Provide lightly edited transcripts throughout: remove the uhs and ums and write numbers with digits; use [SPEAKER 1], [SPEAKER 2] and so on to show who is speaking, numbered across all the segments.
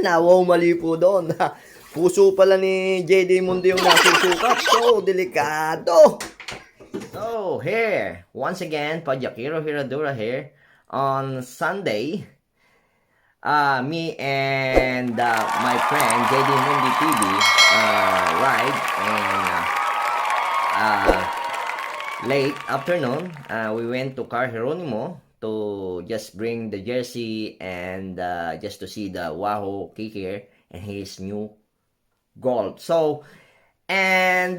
[SPEAKER 1] Nawaw, mali po doon. Puso pala ni JD Mundo yung nasusukat. So, delikado. So, here, once again, Padyakero Hiradura here. On Sunday, me and my friend JD Mundi TV ride and late afternoon, we went to Car Geronimo to just bring the jersey and just to see the Wahoo Kickr and his new Gold. So, and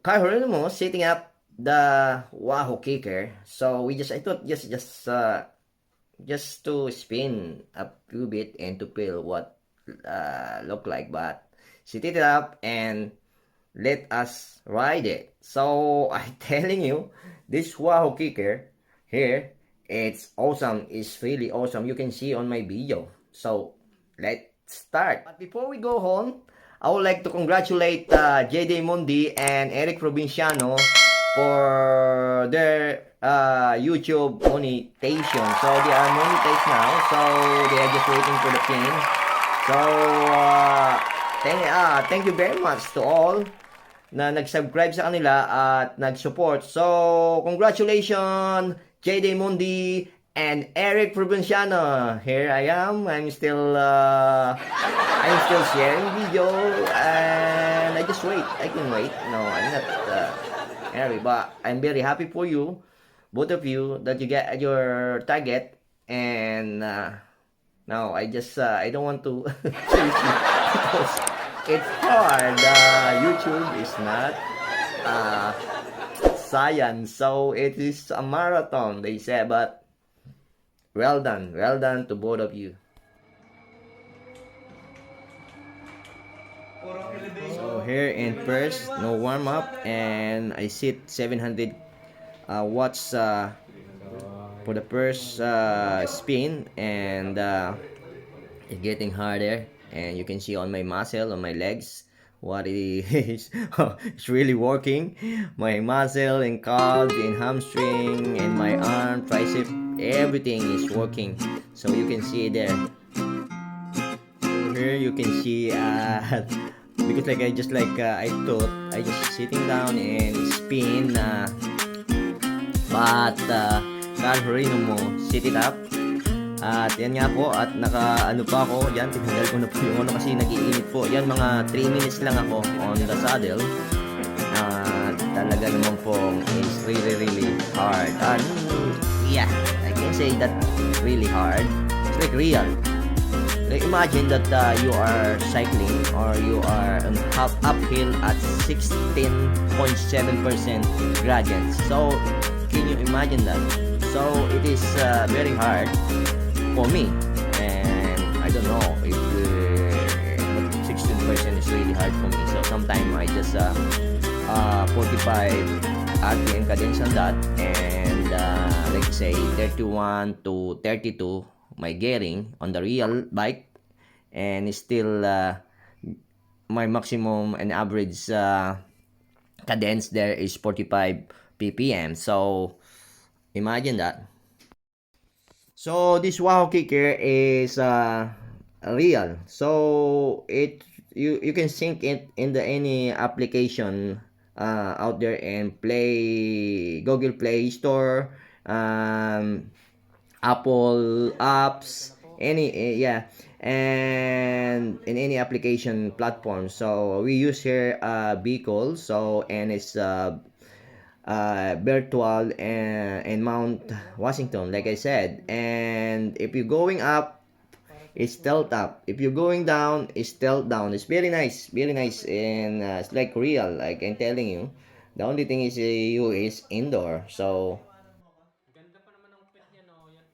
[SPEAKER 1] Car Geronimo setting up the Wahoo Kickr. So I thought just to spin a few bit and to feel what look like, but set it up and let us ride it. So I'm telling you, this Wahoo Kickr here, it's awesome. It's really awesome. You can see on my video. So let's start. But before we go home, I would like to congratulate JD Mundi and Eric Provinciano for their YouTube monetization. So they are monetized now. So they are just waiting for the pin. So thank you very much to all na nag-subscribe sa kanila at nag-support. So congratulations JD Mundi and Eric Provinciano. Here I am. I'm still sharing video and I just wait. I can wait. No, I'm not angry, but I'm very happy for you, both of you, that you get your target. And no, I don't want to chase you because it's hard. YouTube is not science, so it is a marathon, they say. But well done to both of you. So here in first, no warm up, and I sit 700 watts for the first spin, and it's getting harder, and you can see on my muscle, on my legs, what it is. It's really working. My muscle and calves and hamstring and my arm, tricep, everything is working. So you can see there. Here you can see because I thought I just sitting down and spin, but Car Geronimo sit it up. At yan nga po, at naka pa ako, yan, tinanggal ko na po yung kasi nag-iinit po. Yan, mga 3 minutes lang ako on the saddle. Talaga naman po, it's really hard. Yeah, I can say that really hard. It's like real. Like imagine that you are cycling or you are on uphill at 16.7% gradients. So, can you imagine that? So, it is very hard for me, and I don't know if 16% is really hard for me. So sometimes I just 45 RPM cadence on that, and let's say 31 to 32 my gearing on the real bike, and still my maximum and average cadence there is 45 ppm. So imagine that. So this Wahoo Kickr is real. So you can sync it in any application out there and Google Play Store, Apple apps, and in any application platform. So we use here vehicle. So and it's virtual and Mount Washington, like I said. And if you're going up, it's tilt up. If you're going down, it's tilt down. It's very nice, and it's like real, like I'm telling you. The only thing is is indoor. So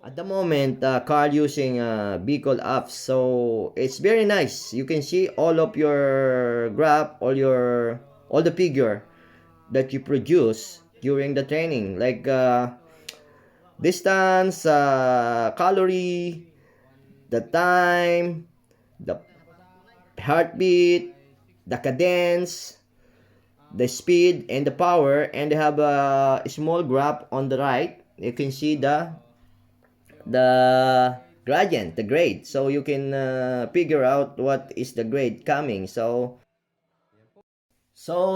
[SPEAKER 1] at the moment, car using vehicle apps, so it's very nice. You can see all of your graph, all the figure that you produce during the training, like distance, calorie, the time, the heartbeat, the cadence, the speed, and the power. And they have a small graph on the right. You can see the gradient, the grade, so you can figure out what is the grade coming. So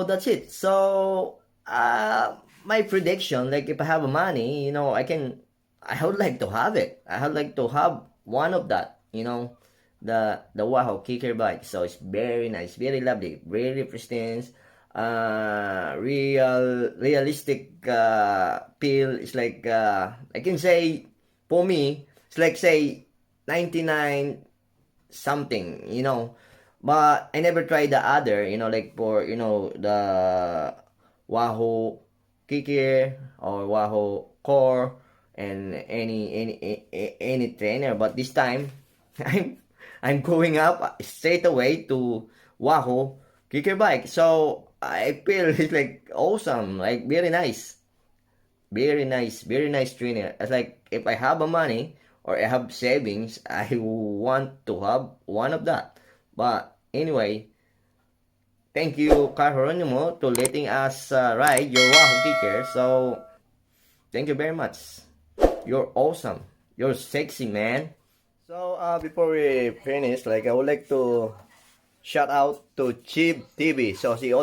[SPEAKER 1] that's it. So my prediction, like if I have money, I would like to have it. I would like to have one of that, the Wahoo Kickr Bike. So it's very nice, very lovely, very pristine, realistic feel. It's like I can say for me, it's like say 99 something, but I never tried the other, like for, the Wahoo Kickr or Wahoo Core and any trainer. But this time, I'm I'm going up straight away to Wahoo Kickr Bike. So I feel it's like awesome, like very nice trainer. It's like if I have a money or I have savings, I want to have one of that. But anyway, thank you, Geronimo, to letting us ride your Wahoo Kickr. So thank you very much. You're awesome. You're sexy, man. So before we finish, like I would like to shout out to Chib TV. So she's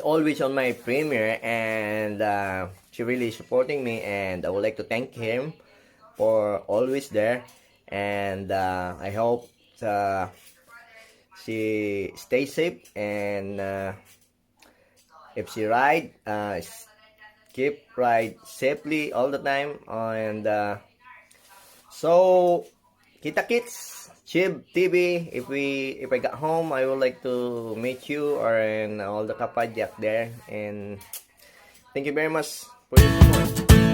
[SPEAKER 1] always on my premiere, and she really supporting me, and I would like to thank him for always there. And I hope she stays safe, and if she ride, keep ride safely all the time. And so kita kits Chib TV. If I got home, I would like to meet you or in all the kapadyak there. And thank you very much for your support.